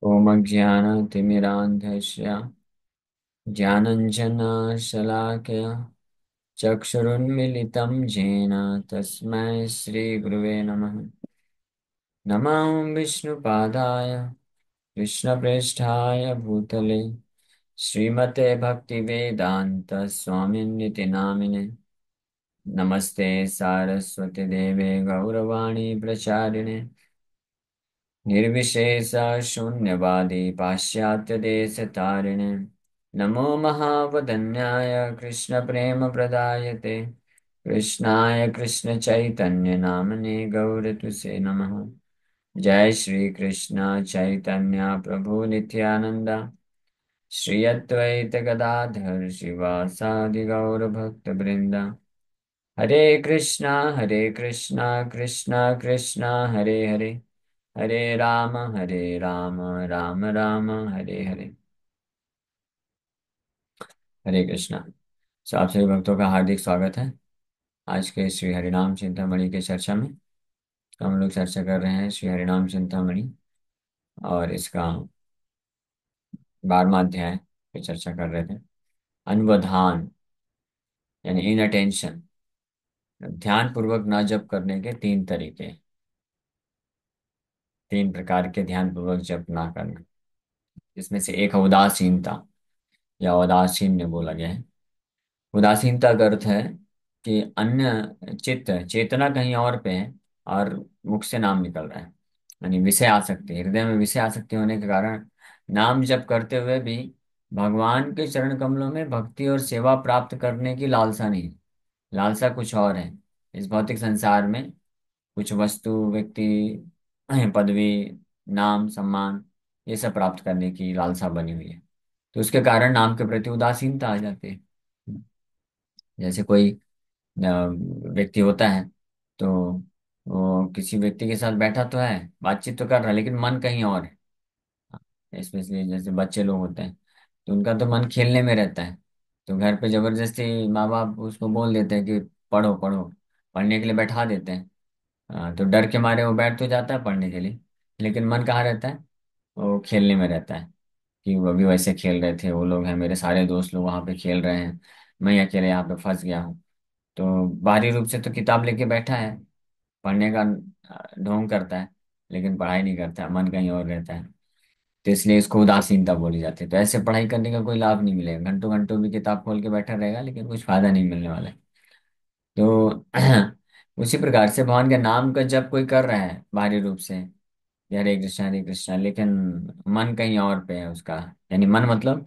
ॐ अज्ञानतिमिरान्धस्य ज्ञानञ्जनशलाकया चक्षुरुन्मीलितं येन तस्मै श्रीगुरुवे नमः। नमः विष्णुपादाय कृष्णप्रेष्ठाय भूतले श्रीमते भक्तिवेदान्त स्वामिन्निति नामिने। नमस्ते सारस्वती देवे गौरवाणी प्रचारिणे निर्विशेष शून्यवादी पाश्चात्यदेशतारिणे। नमो महावदन्याय कृष्णप्रेमप्रदायते कृष्णाय कृष्णचैतन्यनामने गौरतुसे नमः। जय श्री कृष्ण चैतन्य प्रभु नित्यानंद श्री अद्वैत गदाधर शिवासादि गौरभक्तवृंद। हरे कृष्णा कृष्णा कृष्णा हरे हरे, हरे राम राम राम हरे हरे। हरे कृष्णा। आप सभी भक्तों का हार्दिक स्वागत है आज के श्री हरिनाम चिंतामणि के चर्चा में। हम लोग चर्चा कर रहे हैं श्री हरिनाम चिंतामणि और इसका 12वां अध्याय पे चर्चा कर रहे थे। अनवधान यानी इन अटेंशन, ध्यान पूर्वक ना जप करने के तीन तरीके, तीन प्रकार के ध्यान पूर्वक जप ना करना। इसमें से एक है उदासीनता या उदासीन बोला गया है। उदासीनता का अर्थ है कि अन्य चित्त चेतना कहीं और पे है और मुख से नाम निकल रहा है। यानी विषय आसक्ति, हृदय में विषय आसक्ति होने के कारण नाम जप करते हुए भी भगवान के चरण कमलों में भक्ति और सेवा प्राप्त करने की लालसा नहीं है। लालसा कुछ और है। इस भौतिक संसार में कुछ वस्तु, व्यक्ति, पदवी, नाम, सम्मान, ये सब प्राप्त करने की लालसा बनी हुई है। तो उसके कारण नाम के प्रति उदासीनता आ जाती है। जैसे कोई व्यक्ति होता है तो वो किसी व्यक्ति के साथ बैठा तो है, बातचीत तो कर रहा है, लेकिन मन कहीं और है। स्पेशली जैसे बच्चे लोग होते हैं तो उनका तो मन खेलने में रहता है। तो घर पे जबरदस्ती माँ बाप उसको बोल देते हैं कि पढ़ो पढ़ो, पढ़ने के लिए बैठा देते हैं। तो डर के मारे वो बैठ तो जाता है पढ़ने के लिए, लेकिन मन कहाँ रहता है? वो खेलने में रहता है कि वो अभी वैसे खेल रहे थे, वो लोग हैं, मेरे सारे दोस्त लोग वहाँ पे खेल रहे हैं, मैं अकेले यहाँ पे फंस गया हूँ। तो बाहरी रूप से तो किताब लेके बैठा है, पढ़ने का ढोंग करता है, लेकिन पढ़ाई नहीं करता है, मन कहीं और रहता है। तो इसलिए इसको उदासीनता बोली जाती है। तो ऐसे पढ़ाई करने का कोई लाभ नहीं मिलेगा, घंटों घंटों भी किताब खोल के बैठा रहेगा लेकिन कुछ फायदा नहीं मिलने वाला है। तो उसी प्रकार से भगवान के नाम का जप कोई कर रहा है बाहरी रूप से, कि हरे कृष्णा, लेकिन मन कहीं और पे है उसका। यानी मन मतलब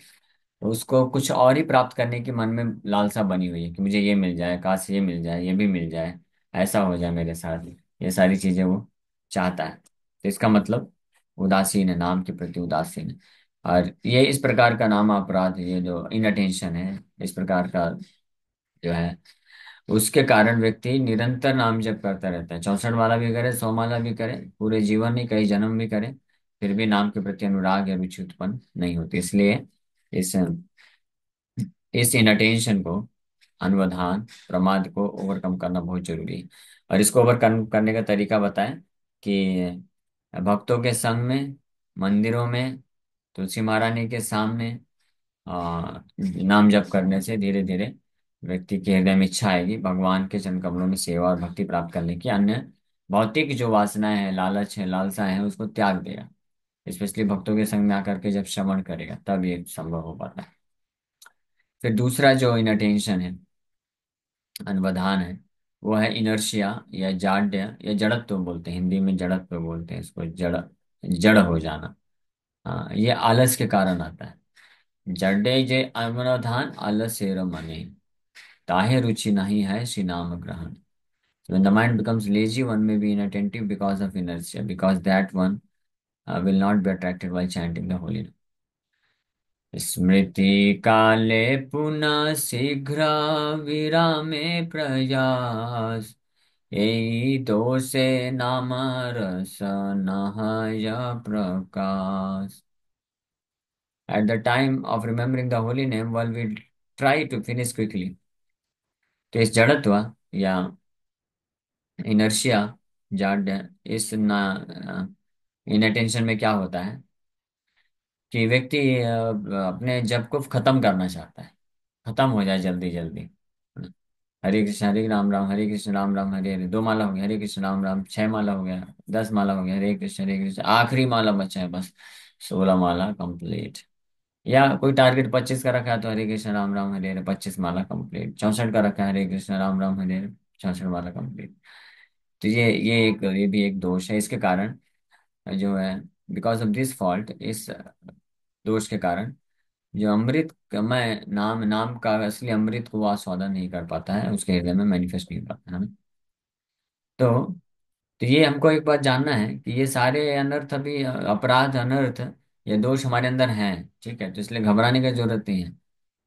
उसको कुछ और ही प्राप्त करने की मन में लालसा बनी हुई है कि मुझे ये मिल जाए, काश ये मिल जाए, ये भी मिल जाए, ऐसा हो जाए मेरे साथ। ये सारी चीजें वो चाहता है। तो इसका मतलब उदासीन है, नाम के प्रति उदासीन है। और ये इस प्रकार का नाम अपराध है, ये जो इनअटेंशन है, इस प्रकार का जो है, उसके कारण व्यक्ति निरंतर नाम जप करता रहता है। 64 माला भी करे, 100 माला भी करे, पूरे जीवन में कई जन्म भी करे, फिर भी नाम के प्रति अनुराग या रुचि उत्पन्न नहीं होती। इसलिए इस इस इनअटेंशन को, अनवधान, प्रमाद को ओवरकम करना बहुत जरूरी है। और इसको ओवरकम करने का तरीका बताएं कि भक्तों के संग में, मंदिरों में, तुलसी महारानी के सामने नाम जप करने से धीरे धीरे व्यक्ति के हृदय में इच्छा आएगी भगवान के चरण कमलों में सेवा और भक्ति प्राप्त करने की। अन्य भौतिक जो वासनाएं हैं, लालच है, लालसा है, उसको त्याग देगा। स्पेशली भक्तों के संग में आकर के जब श्रवण करेगा तब ये संभव हो पाता है। फिर दूसरा जो इनअटेंशन है, अनवधान है, वो है इनर्शिया या जाड्य या जड़त्व बोलते हैं, हिंदी में जड़त्व बोलते हैं इसको, जड़, जड़ हो जाना। हाँ, ये आलस के कारण आता है। जडे जे अनवधान आलसेर मने, ताहे रुचि नहीं है श्री नाम ग्रहण। When the mind becomes lazy, one may be inattentive because of inertia, because that one will not be attracted while chanting the holy name. स्मृति काले पुनः शीघ्र विरामे प्रयास, यही दोषे नाम रस नहाय प्रकाश। At the time of remembering the holy name, while we try to finish quickly, तो इस जड़त्व या इनर्शिया, जाड्य, इस ना इनअटेंशन में क्या होता है कि व्यक्ति अपने जप को खत्म करना चाहता है, खत्म हो जाए जल्दी जल्दी। हरे कृष्ण हरे राम राम हरे कृष्ण राम राम हरे हरे, 2 माला हो गया, हरे कृष्ण राम राम 6 माला हो गया, 10 माला हो गया, हरे कृष्ण आखिरी माला बचा है बस, 16 माला कंप्लीट। या कोई टारगेट 25 का रखा है तो हरे कृष्ण राम राम हरे हरे 25 माला कंप्लीट, 64 का रखा है, हरे कृष्ण राम राम हरे हरे 64 माला कंप्लीट। तो ये भी एक दोष है, इसके कारण जो है, बिकॉज ऑफ दिस फॉल्ट, इस दोष के कारण जो अमृत मैं नाम नाम का असली अमृत को वो आस्वादन नहीं कर पाता है, उसके हृदय में मैनिफेस्ट नहीं हो पाता है ना। तो तो ये हमको एक बात जानना है कि ये सारे अनर्थ अभी अपराध अनर्थ, ये दोष हमारे अंदर हैं, ठीक है, तो इसलिए घबराने की जरूरत नहीं है।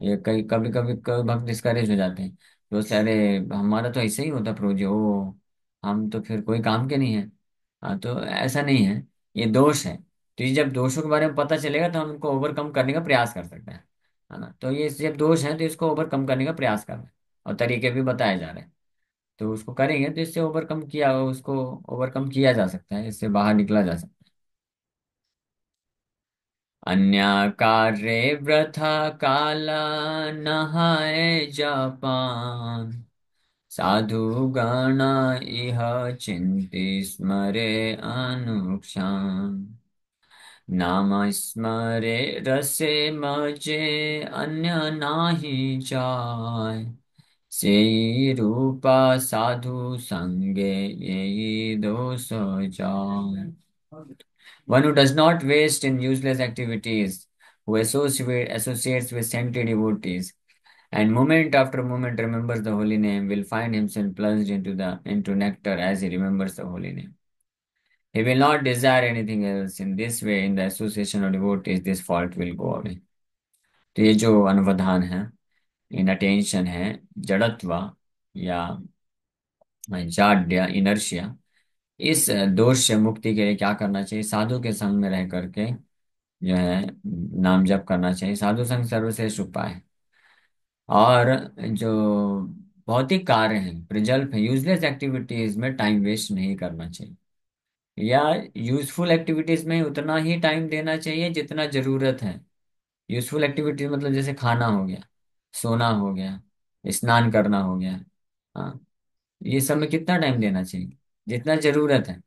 ये कई कभी कभी कभी भक्त डिस्करेज हो जाते हैं, तो अरे हमारा तो ऐसे ही होता प्रभु जी, ओ हम तो फिर कोई काम के नहीं है। हाँ, तो ऐसा नहीं है, ये दोष है। तो ये जब दोषों के बारे में पता चलेगा तो हम उनको ओवरकम करने का प्रयास कर सकते हैं, है ना। तो ये जब दोष है तो इसको ओवरकम करने का प्रयास करना है, और तरीके भी बताए जा रहे हैं। तो उसको करेंगे तो इससे उसको ओवरकम किया जा सकता है, इससे बाहर निकला जा सकता है। अन्या कार्य वृथा काला नहाय जापान, साधु गणा इह चिंति स्मरे अनुक्षान, नाम स्मरे रसे मजे अन्य नाही जाय, सेई रूपा साधु संगे यही दोष जाय। One who does not waste in useless activities, who associates with saintly devotees, and moment after moment remembers the holy name, will find himself plunged into nectar as he remembers the holy name. He will not desire anything else. In this way, in the association of devotees, this fault will go away. तो ये जो अनुवधान है, इनअटेंशन है, जड़त्व या जाड्य inertia, इस दोष से मुक्ति के लिए क्या करना चाहिए? साधु के संग में रह करके जो है नाम जप करना चाहिए। साधु संग सर्वश्रेष्ठ उपाय है। और जो भौतिक कार्य हैं, प्रजल्प है, यूजलेस एक्टिविटीज में टाइम वेस्ट नहीं करना चाहिए, या यूजफुल एक्टिविटीज में उतना ही टाइम देना चाहिए जितना जरूरत है। यूजफुल एक्टिविटीज मतलब जैसे खाना हो गया, सोना हो गया, स्नान करना हो गया, हाँ, ये सब में कितना टाइम देना चाहिए? जितना जरूरत है।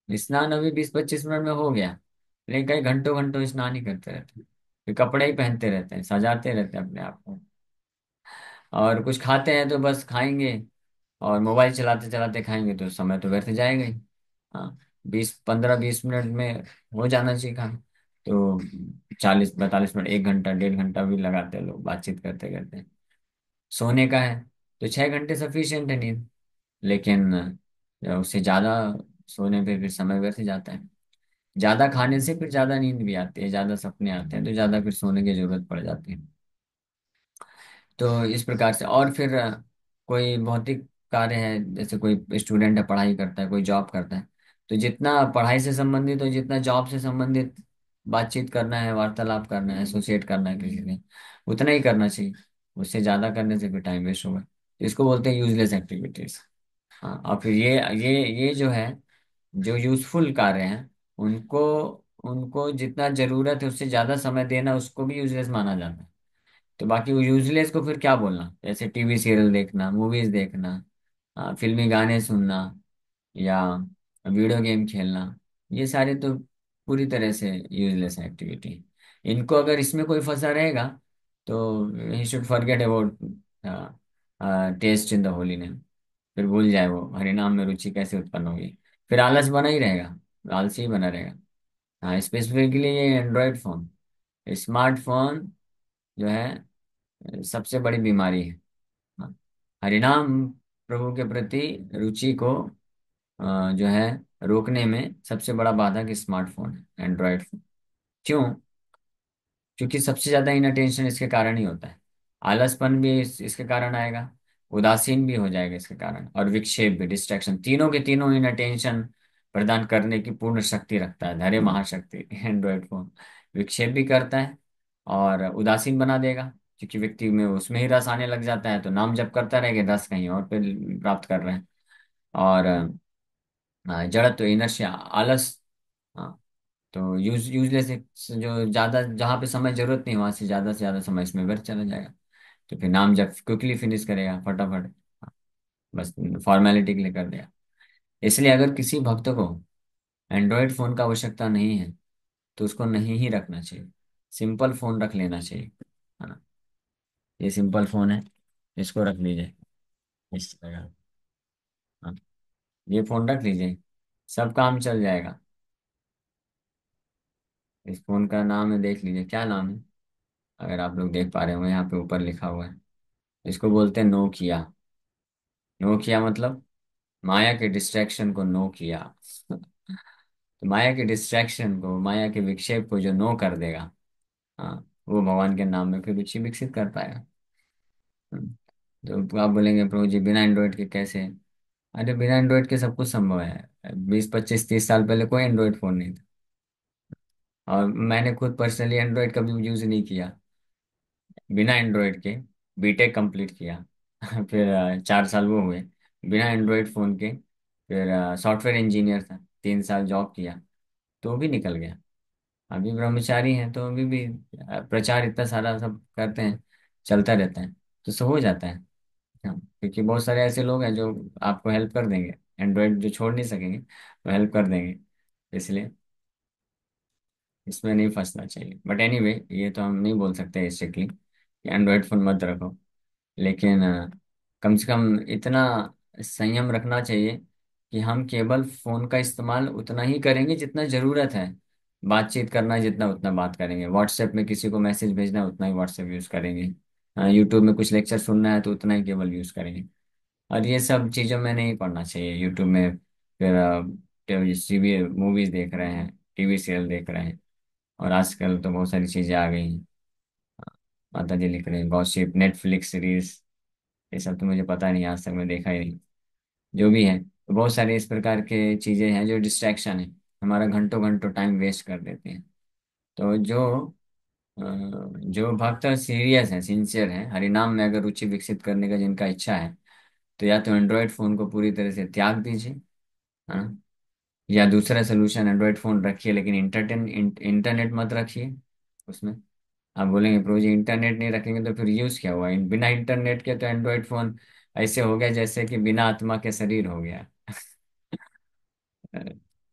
स्नान अभी 20-25 मिनट में हो गया, लेकिन कई घंटों घंटों स्नान ही करते रहते हैं, फिर कपड़े ही पहनते रहते हैं, सजाते रहते हैं अपने आप को। और कुछ खाते हैं तो बस खाएंगे, और मोबाइल चलाते चलाते खाएंगे तो समय तो व्यर्थ जाएगा ही। हाँ, 20-15-20 मिनट में हो जाना चाहिए खाना, तो 40-45 मिनट, 1 घंटा 1.5 घंटा भी लगाते हैं लोग बातचीत करते करते। सोने का है तो 6 घंटे सफिशियंट है नींद, लेकिन उससे ज्यादा सोने पे फिर समय व्यर्थ जाता है। ज्यादा खाने से फिर ज्यादा नींद भी आती है, ज्यादा सपने आते हैं, तो ज्यादा फिर सोने की जरूरत पड़ जाती है। तो इस प्रकार से, और फिर कोई भौतिक कार्य है, जैसे कोई स्टूडेंट है पढ़ाई करता है, कोई जॉब करता है, तो जितना पढ़ाई से संबंधित और जितना जॉब से संबंधित बातचीत करना है, वार्तालाप करना है, एसोसिएट करना है किसी से, उतना ही करना चाहिए। उससे ज्यादा करने से फिर टाइम वेस्ट होगा, तो इसको बोलते हैं यूजलेस एक्टिविटीज। हाँ, और फिर ये जो है, जो यूजफुल कार्य हैं, उनको उनको जितना जरूरत है उससे ज्यादा समय देना, उसको भी यूजलेस माना जाता है। तो बाकी वो यूजलेस को फिर क्या बोलना? जैसे टीवी सीरियल देखना, मूवीज देखना, फिल्मी गाने सुनना, या वीडियो गेम खेलना, ये सारे तो पूरी तरह से यूजलेस एक्टिविटी। इनको अगर इसमें कोई फंसा रहेगा तो he should forget about test in the holy name. फिर भूल जाए वो हरिनाम में रुचि कैसे उत्पन्न होगी, फिर आलस बना ही रहेगा, आलसी ही बना रहेगा। हाँ, स्पेसिफिकली ये एंड्रॉयड फोन, स्मार्टफोन जो है सबसे बड़ी बीमारी है। हाँ, हरिनाम प्रभु के प्रति रुचि को जो है रोकने में सबसे बड़ा बाधक स्मार्टफोन है, एंड्रॉयड फोन। क्यों? क्योंकि सबसे ज्यादा इनअटेंशन इसके कारण ही होता है। आलसपन भी इसके कारण आएगा, उदासीन भी हो जाएगा इसके कारण, और विक्षेप भी, डिस्ट्रैक्शन, तीनों के तीनों इनअटेंशन प्रदान करने की पूर्ण शक्ति रखता है, धैर्य महाशक्ति एंड्रॉयड फोन। विक्षेप भी करता है और उदासीन बना देगा, क्योंकि व्यक्ति में उसमें ही रस आने लग जाता है, तो नाम जप करता रहेगा, रस कहीं और पे प्राप्त कर रहे हैं। और जड़त्व, इनर्शिया, आलस, हाँ, तो यूजलेस, जो ज़्यादा जहाँ पे समय जरूरत नहीं वहाँ से ज़्यादा समय इसमें व्यर्थ चला जाएगा। तो फिर नाम जब क्विकली फिनिश करेगा फटाफट, बस फॉर्मेलिटी के लिए कर दिया। इसलिए अगर किसी भक्त को एंड्रॉयड फ़ोन का आवश्यकता नहीं है तो उसको नहीं ही रखना चाहिए, सिंपल फ़ोन रख लेना चाहिए, है ना। ये सिंपल फ़ोन है, इसको रख लीजिए इस तरह। हाँ, ये फ़ोन रख लीजिए, सब काम चल जाएगा। इस फ़ोन का नाम है, देख लीजिए क्या नाम है, अगर आप लोग देख पा रहे होंगे यहाँ पे ऊपर लिखा हुआ है। इसको बोलते हैं नोकिया। नोकिया मतलब माया के डिस्ट्रैक्शन को नो किया। तो माया के डिस्ट्रैक्शन को, माया के विक्षेप को जो नो कर देगा, हाँ, वो भगवान के नाम में फिर रुचि विकसित कर पाएगा। हम्म। तो आप बोलेंगे प्रभु जी बिना एंड्रॉइड के कैसे? अरे बिना एंड्रॉइड के सब कुछ संभव है। 20 25 30 साल पहले कोई एंड्रॉइड फोन नहीं था, और मैंने खुद पर्सनली एंड्रॉइड कभी यूज नहीं किया। बिना एंड्रॉइड के बीटेक कंप्लीट किया। फिर 4 साल वो हुए बिना एंड्रॉइड फोन के। फिर सॉफ्टवेयर इंजीनियर था, 3 साल जॉब किया, तो भी निकल गया। अभी ब्रह्मचारी हैं तो अभी भी प्रचार इतना सारा सब करते हैं, चलता रहता है, तो सब हो जाता है। हाँ, क्योंकि बहुत सारे ऐसे लोग हैं जो आपको हेल्प कर देंगे, एंड्रॉइड जो छोड़ नहीं सकेंगे वो हेल्प कर देंगे। इसलिए इसमें नहीं फंसना चाहिए। बट एनीवे ये तो हम नहीं बोल सकते स्ट्रिक्टली कि एंड्रॉइड फ़ोन मत रखो, लेकिन कम से कम इतना संयम रखना चाहिए कि हम केवल फ़ोन का इस्तेमाल उतना ही करेंगे जितना ज़रूरत है। बातचीत करना है जितना, उतना बात करेंगे। व्हाट्सएप में किसी को मैसेज भेजना है उतना ही व्हाट्सएप यूज़ करेंगे। यूट्यूब में कुछ लेक्चर सुनना है तो उतना ही केवल यूज़ करेंगे। और ये सब चीज़ों में नहीं पढ़ना चाहिए यूट्यूब में। फिर टीवी मूवीज़ देख रहे हैं, टीवी सीरियल देख रहे हैं, और आजकल तो बहुत सारी चीज़ें आ गई हैं। माता जी लिख रहे हैं गॉसिप, नेटफ्लिक्स सीरीज, ये सब तो मुझे पता नहीं, आज तक मैं देखा ही नहीं। जो भी है, तो बहुत सारे इस प्रकार के चीज़ें हैं जो डिस्ट्रैक्शन है, हमारा घंटों घंटों टाइम वेस्ट कर देते हैं। तो जो भक्त सीरियस है, सिंसियर है, हरिनाम में अगर रुचि विकसित करने का जिनका इच्छा है, तो या तो एंड्रॉयड फ़ोन को पूरी तरह से त्याग दीजिए, हाँ, या दूसरा सोल्यूशन एंड्रॉयड फ़ोन रखिए लेकिन इंटरनेट मत रखिए उसमें। आप बोलेंगे प्रभु जी इंटरनेट नहीं रखेंगे तो फिर यूज़ क्या हुआ? बिना इंटरनेट के तो एंड्रॉयड फ़ोन ऐसे हो गया जैसे कि बिना आत्मा के शरीर हो गया।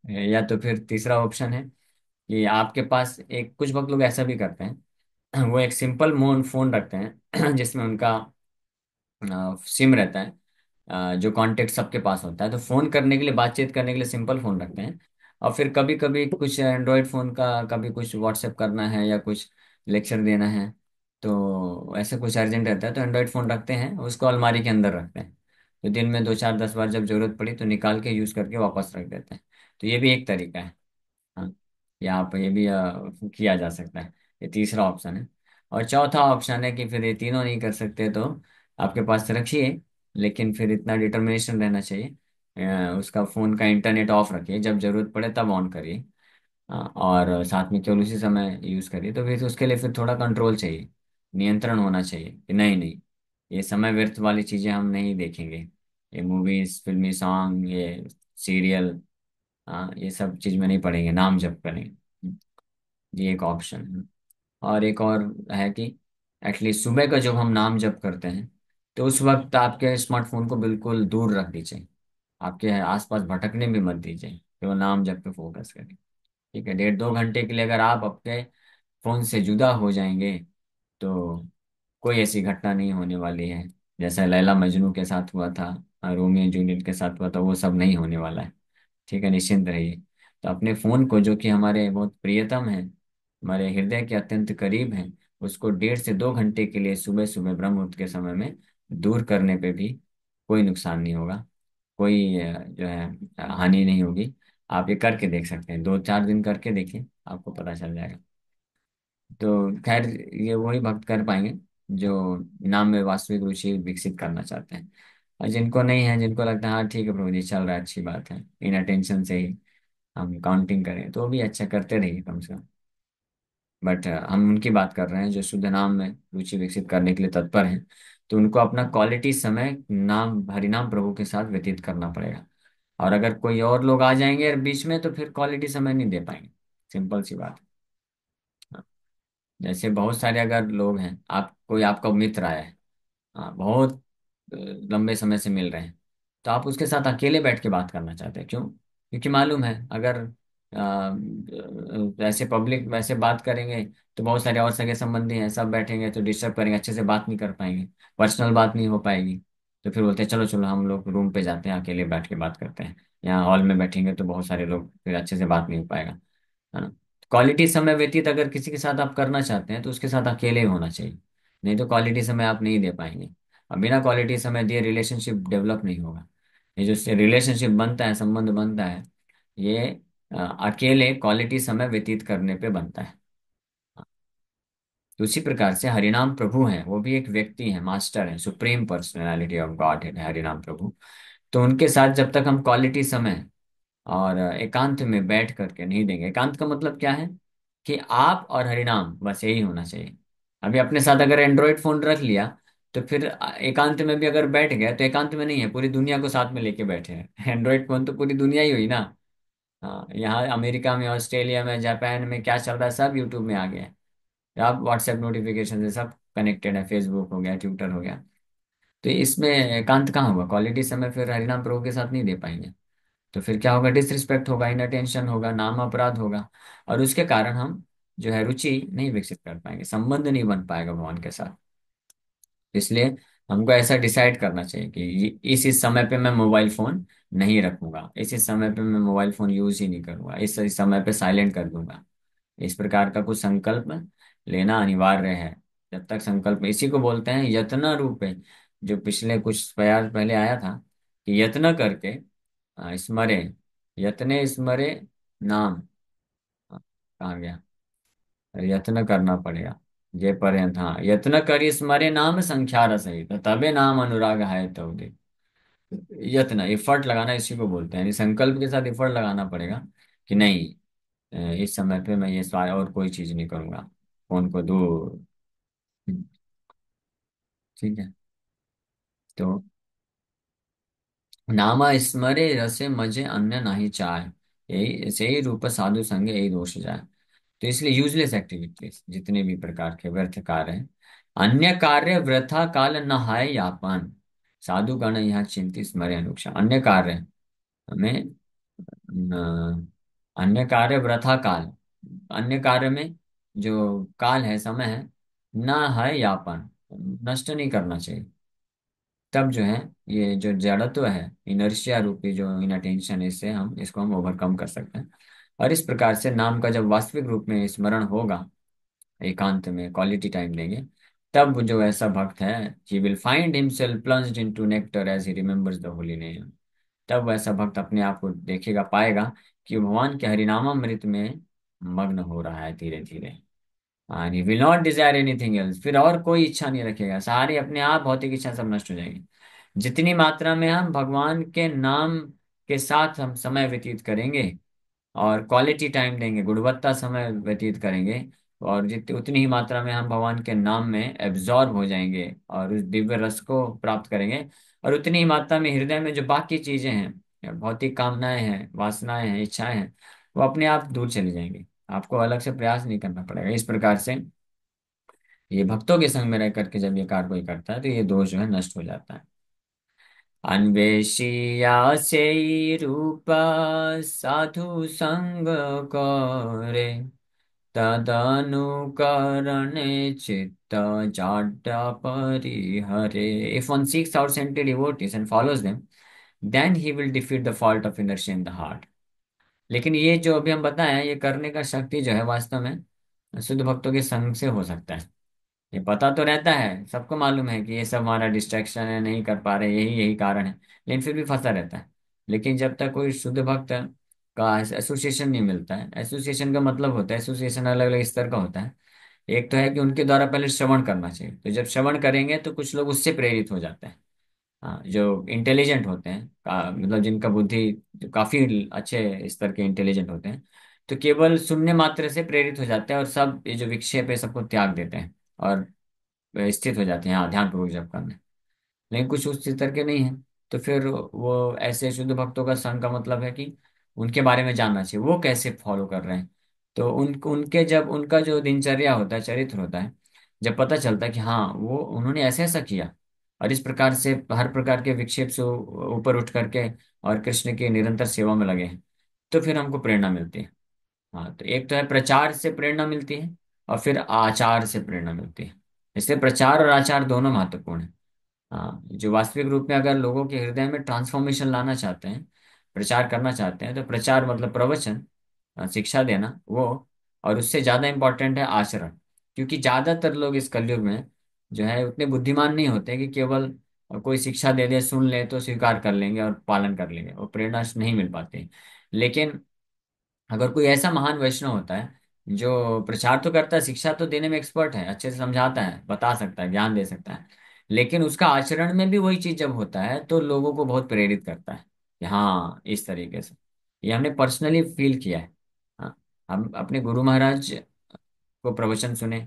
या तो फिर तीसरा ऑप्शन है कि आपके पास एक, कुछ वक्त लोग ऐसा भी करते हैं, वो एक सिंपल मोन फोन रखते हैं जिसमें उनका सिम रहता है, जो कांटेक्ट सबके पास होता है, तो फोन करने के लिए, बातचीत करने के लिए सिंपल फोन रखते हैं। और फिर कभी कभी कुछ एंड्रॉयड फोन का, कभी कुछ व्हाट्सएप करना है या कुछ लेक्चर देना है, तो ऐसे कुछ अर्जेंट रहता है तो एंड्रॉयड फोन रखते हैं, उसको अलमारी के अंदर रखते हैं। तो दिन में 2 4 10 बार जब जरूरत पड़ी तो निकाल के यूज करके वापस रख देते हैं। तो ये भी एक तरीका है। हाँ, यहाँ पर ये भी किया जा सकता है। ये तीसरा ऑप्शन है। और चौथा ऑप्शन है कि फिर ये तीनों नहीं कर सकते तो आपके पास रखिए, लेकिन फिर इतना डिटर्मिनेशन रहना चाहिए, उसका फ़ोन का इंटरनेट ऑफ रखिए, जब ज़रूरत पड़े तब ऑन करिए। और साथ में केवल उसी समय यूज़ करिए। तो फिर उसके लिए फिर थोड़ा कंट्रोल चाहिए, नियंत्रण होना चाहिए कि नहीं नहीं, ये समय व्यर्थ वाली चीज़ें हम नहीं देखेंगे, ये मूवीज़, फिल्मी सॉन्ग, ये सीरियल, हाँ, ये सब चीज में नहीं पढ़ेंगे, नाम जप करेंगे। ये एक ऑप्शन है। और एक और है कि एटलीस्ट सुबह का जब हम नाम जप करते हैं तो उस वक्त आपके स्मार्टफोन को बिल्कुल दूर रख दीजिए, आपके आसपास भटकने भी मत दीजिए, केवल नाम जप पे फोकस करें। ठीक है, 1.5 2 घंटे के लिए अगर आप अपने फोन से जुदा हो जाएंगे तो कोई ऐसी घटना नहीं होने वाली है जैसा लैला मजनू के साथ हुआ था, रोमियो जूलियट के साथ हुआ था, वो सब नहीं होने वाला है। ठीक है, निश्चिंत रहिए। तो अपने फोन को, जो कि हमारे बहुत प्रियतम है, हमारे हृदय के अत्यंत करीब है, उसको 1.5 से 2 घंटे के लिए सुबह सुबह ब्रह्म मुहूर्त के समय में दूर करने पे भी कोई नुकसान नहीं होगा, कोई जो है हानि नहीं होगी। आप ये करके देख सकते हैं, 2 4 दिन करके देखिए, आपको पता चल जाएगा। तो खैर, ये वही भक्त कर पाएंगे जो नाम में वास्तविक रुचि विकसित करना चाहते हैं। और जिनको नहीं है, जिनको लगता है हाँ ठीक है प्रभु जी चल रहा है, अच्छी बात है, इन अटेंशन से ही हम काउंटिंग करें, तो भी अच्छा, करते रहिए कम से कम। बट हम उनकी बात कर रहे हैं जो शुद्ध नाम में रुचि विकसित करने के लिए तत्पर हैं। तो उनको अपना क्वालिटी समय नाम, हरिनाम प्रभु के साथ व्यतीत करना पड़ेगा। और अगर कोई और लोग आ जाएंगे बीच में तो फिर क्वालिटी समय नहीं दे पाएंगे। सिंपल सी बात है। जैसे बहुत सारे अगर लोग हैं, आप कोई आपका मित्र आया है, हाँ, बहुत लंबे समय से मिल रहे हैं, तो आप उसके साथ अकेले बैठ के बात करना चाहते हैं, क्यों? क्योंकि मालूम है अगर वैसे पब्लिक वैसे बात करेंगे तो बहुत सारे और सगे संबंधी हैं, सब बैठेंगे तो डिस्टर्ब करेंगे, अच्छे से बात नहीं कर पाएंगे, पर्सनल बात नहीं हो पाएगी। तो फिर बोलते हैं चलो चलो हम लोग रूम पे जाते हैं, अकेले बैठ के बात करते हैं। यहाँ हॉल में बैठेंगे तो बहुत सारे लोग, फिर अच्छे से बात नहीं हो पाएगा, है ना? क्वालिटी समय व्यतीत अगर किसी के साथ आप करना चाहते हैं तो उसके साथ अकेले ही होना चाहिए, नहीं तो क्वालिटी समय आप नहीं दे पाएंगे। और बिना क्वालिटी समय दिए रिलेशनशिप डेवलप नहीं होगा। ये जो रिलेशनशिप बनता है, संबंध बनता है, ये अकेले क्वालिटी समय व्यतीत करने पे बनता है। तो उसी प्रकार से हरिनाम प्रभु हैं, वो भी एक व्यक्ति है, मास्टर है, सुप्रीम पर्सनैलिटी ऑफ गॉड है हरिनाम प्रभु। तो उनके साथ जब तक हम क्वालिटी समय और एकांत में बैठ करके नहीं देंगे, एकांत का मतलब क्या है कि आप और हरिनाम, बस यही होना चाहिए। अभी अपने साथ अगर एंड्रॉयड फोन रख लिया तो फिर एकांत में भी अगर बैठ गए तो एकांत में नहीं है, पूरी दुनिया को साथ में लेके बैठे हैं। एंड्रॉयड फोन तो पूरी दुनिया ही हुई ना। हाँ, यहाँ अमेरिका में, ऑस्ट्रेलिया में, जापान में क्या चल रहा है सब यूट्यूब में आ गया है। आप व्हाट्सएप नोटिफिकेशन से सब कनेक्टेड है, फेसबुक हो गया, ट्विटर हो गया। तो इसमें एकांत कहाँ होगा? क्वालिटी समय फिर हरिनाम प्रभु के साथ नहीं दे पाएंगे। तो फिर क्या होगा? डिसरिस्पेक्ट होगा, इनअटेंशन होगा, नाम अपराध होगा। और उसके कारण हम जो है रुचि नहीं विकसित कर पाएंगे, संबंध नहीं बन पाएगा भगवान के साथ। इसलिए हमको ऐसा डिसाइड करना चाहिए कि इस समय पे मैं मोबाइल फोन नहीं रखूंगा, इस समय पे मैं मोबाइल फोन यूज ही नहीं करूंगा, इस समय पे साइलेंट कर दूंगा। इस प्रकार का कुछ संकल्प लेना अनिवार्य है। जब तक संकल्प, इसी को बोलते हैं यत्न रूप है, जो पिछले कुछ प्रयास पहले आया था कि यत्न करके स्मरे, यत्ने स्मरे नाम, कहाँ गया? यत्न करना पड़ेगा। ये पर्यंत, हाँ, यत्न करी स्मरे नाम संख्यार सहित तबे नाम अनुराग है तो दे। यत्न, एफर्ट लगाना इसी को बोलते हैं, यानी संकल्प के साथ एफर्ट लगाना पड़ेगा कि नहीं, इस समय पे मैं ये सारा और कोई चीज नहीं करूंगा, फोन को दूर। ठीक है। तो नामा स्मरे रसे मजे अन्य नहीं चाहे, यही से ही रूप साधु संग यही दोष जाए। तो इसलिए यूजलेस एक्टिविटीज, जितने भी प्रकार के व्यर्थ कार्य हैं, अन्य कार्य वृथा काल न हाय यापन, साधु गण यहाँ चिंतित स्मरे अनुक्षा। अन्य कार्य में अन्य कार्य वृथा काल, अन्य कार्य में जो काल है, समय है, न है यापन, नष्ट नहीं करना चाहिए। तब जो है ये जो जड़त्व है, इनर्शिया रूपी जो इनअटेंशन है, इससे हम इसको हम ओवरकम कर सकते हैं। और इस प्रकार से नाम का जब वास्तविक रूप में स्मरण होगा, एकांत में क्वालिटी टाइम देंगे, तब जो ऐसा भक्त है, he will find himself plunged into nectar as he remembers the holy name. तब वैसा भक्त अपने आप को देखेगा, पाएगा कि भगवान के हरिनामामृत में मग्न हो रहा है धीरे धीरे। And he will not Dzire anything else, फिर और कोई इच्छा नहीं रखेगा, सारी अपने आप भौतिक इच्छा सब नष्ट हो जाएगी। जितनी मात्रा में हम भगवान के नाम के साथ हम समय व्यतीत करेंगे और क्वालिटी टाइम देंगे, गुणवत्ता समय व्यतीत करेंगे, और जितनी उतनी ही मात्रा में हम भगवान के नाम में एब्जॉर्ब हो जाएंगे और उस दिव्य रस को प्राप्त करेंगे, और उतनी ही मात्रा में हृदय में जो बाकी चीजें हैं, या भौतिक कामनाएं हैं, वासनाएं हैं, इच्छाएं हैं, वो अपने आप दूर चली जाएंगी। आपको अलग से प्रयास नहीं करना पड़ेगा। इस प्रकार से ये भक्तों के संग में रह करके जब ये कार्य कोई करता है तो ये दोष जो है नष्ट हो जाता है। अन्वेषिया से रूप साधु संग करे, तदनुकरणे चित्त जाड्य परिहरे। If one seeks out saintly devotees and follows them, then he will defeat the fault of inertia in the heart. लेकिन ये जो अभी हम बताएं, ये करने का शक्ति जो है वास्तव में शुद्ध भक्तों के संग से हो सकता है। ये पता तो रहता है, सबको मालूम है कि ये सब हमारा डिस्ट्रैक्शन है, नहीं कर पा रहे, यही यही कारण है, लेकिन फिर भी फंसा रहता है। लेकिन जब तक कोई शुद्ध भक्त का एसोसिएशन नहीं मिलता है, एसोसिएशन का मतलब होता है, एसोसिएशन अलग अलग स्तर का होता है। एक तो है कि उनके द्वारा पहले श्रवण करना चाहिए, तो जब श्रवण करेंगे तो कुछ लोग उससे प्रेरित हो जाते हैं। हाँ, जो इंटेलिजेंट होते हैं, मतलब जिनका बुद्धि जो काफी अच्छे स्तर के इंटेलिजेंट होते हैं, तो केवल सुनने मात्र से प्रेरित हो जाते हैं और सब ये जो विक्षेप है सबको त्याग देते हैं और स्थित हो जाते हैं, हाँ, ध्यान पूर्वक जप करने। लेकिन कुछ उस स्तर के नहीं है, तो फिर वो ऐसे शुद्ध भक्तों का संग का मतलब है कि उनके बारे में जानना चाहिए, वो कैसे फॉलो कर रहे हैं। तो उनके जब उनका जो दिनचर्या होता है, चरित्र होता है, जब पता चलता है कि हाँ वो उन्होंने ऐसे ऐसा किया और इस प्रकार से हर प्रकार के विक्षेप से ऊपर उठ करके और कृष्ण की निरंतर सेवा में लगे हैं, तो फिर हमको प्रेरणा मिलती है। हाँ, तो एक तो है प्रचार से प्रेरणा मिलती है, और फिर आचार से प्रेरणा मिलती है। इसलिए प्रचार और आचार दोनों महत्वपूर्ण है। हाँ, जो वास्तविक रूप में अगर लोगों के हृदय में ट्रांसफॉर्मेशन लाना चाहते हैं, प्रचार करना चाहते हैं, तो प्रचार मतलब प्रवचन, शिक्षा देना वो, और उससे ज्यादा इम्पोर्टेंट है आचरण। क्योंकि ज्यादातर लोग इस कलयुग में जो है उतने बुद्धिमान नहीं होते कि केवल कोई शिक्षा दे दे, सुन ले तो स्वीकार कर लेंगे और पालन कर लेंगे, वो प्रेरणा से नहीं मिल पाती। लेकिन अगर कोई ऐसा महान वैष्णव होता है जो प्रचार तो करता है, शिक्षा तो देने में एक्सपर्ट है, अच्छे से समझाता है, बता सकता है, ज्ञान दे सकता है, लेकिन उसका आचरण में भी वही चीज जब होता है तो लोगों को बहुत प्रेरित करता है कि हाँ इस तरीके से। ये हमने पर्सनली फील किया है। हाँ, हम अपने गुरु महाराज को प्रवचन सुने,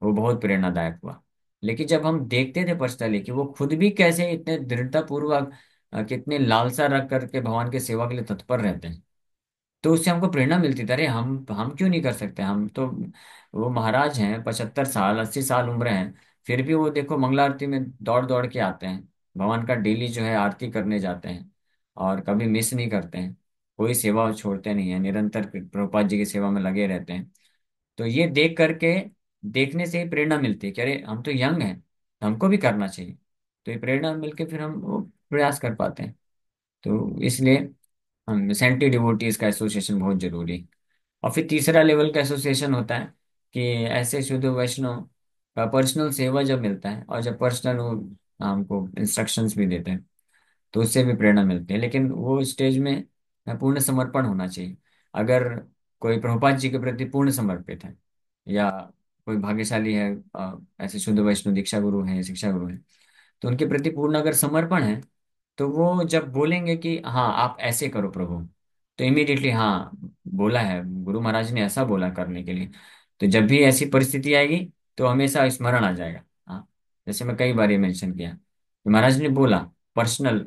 वो बहुत प्रेरणादायक हुआ। लेकिन जब हम देखते थे पर्सनली कि वो खुद भी कैसे इतने दृढ़ता पूर्वक, कितने लालसा रख करके भगवान के सेवा के लिए तत्पर रहते हैं, तो उससे हमको प्रेरणा मिलती थी, अरे हम क्यों नहीं कर सकते, हम तो, वो महाराज हैं, 75 साल 80 साल उम्र है, फिर भी वो देखो मंगला आरती में दौड़ दौड़ के आते हैं, भगवान का डेली जो है आरती करने जाते हैं, और कभी मिस नहीं करते हैं, कोई सेवा छोड़ते नहीं है, निरंतर प्रभुपाद जी की सेवा में लगे रहते हैं। तो ये देख करके, देखने से ही प्रेरणा मिलती है कि अरे हम तो यंग हैं, हमको भी करना चाहिए। तो ये प्रेरणा मिलके फिर हम वो प्रयास कर पाते हैं। तो इसलिए हम सेंटी डिवोटीज का एसोसिएशन बहुत जरूरी है। और फिर तीसरा लेवल का एसोसिएशन होता है कि ऐसे शुद्ध वैष्णव का पर्सनल सेवा जब मिलता है, और जब पर्सनल वो हमको इंस्ट्रक्शंस भी देते हैं, तो उससे भी प्रेरणा मिलती है। लेकिन वो स्टेज में पूर्ण समर्पण होना चाहिए। अगर कोई प्रभुपाद जी के प्रति पूर्ण समर्पित है, या कोई भाग्यशाली है, ऐसे शुद्ध वैष्णव दीक्षा गुरु है, शिक्षा गुरु है, तो उनके प्रति पूर्ण अगर समर्पण है, तो वो जब बोलेंगे कि हाँ आप ऐसे करो प्रभु, तो इमीडिएटली हाँ, बोला है गुरु महाराज ने ऐसा बोला करने के लिए, तो जब भी ऐसी परिस्थिति आएगी तो हमेशा स्मरण आ जाएगा। हाँ, जैसे मैं कई बार ये मेंशन किया कि महाराज ने बोला, पर्सनल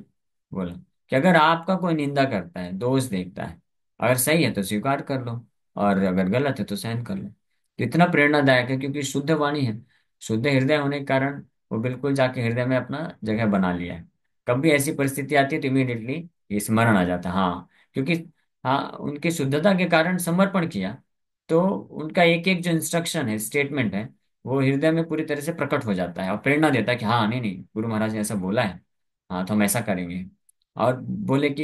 बोला, कि अगर आपका कोई निंदा करता है, दोष देखता है, अगर सही है तो स्वीकार कर लो, और अगर गलत है तो सहन कर लो। तो इतना प्रेरणादायक है, क्योंकि शुद्ध वाणी है, शुद्ध हृदय होने के कारण वो बिल्कुल जाके हृदय में अपना जगह बना लिया है। कभी ऐसी परिस्थिति आती है तो इमीडिएटली ये स्मरण आ जाता है, हाँ, क्योंकि हाँ उनकी शुद्धता के कारण समर्पण किया, तो उनका एक एक जो इंस्ट्रक्शन है, स्टेटमेंट है, वो हृदय में पूरी तरह से प्रकट हो जाता है और प्रेरणा देता है कि हाँ नहीं नहीं, गुरु महाराज ने ऐसा बोला है, हाँ तो हम ऐसा करेंगे। और बोले कि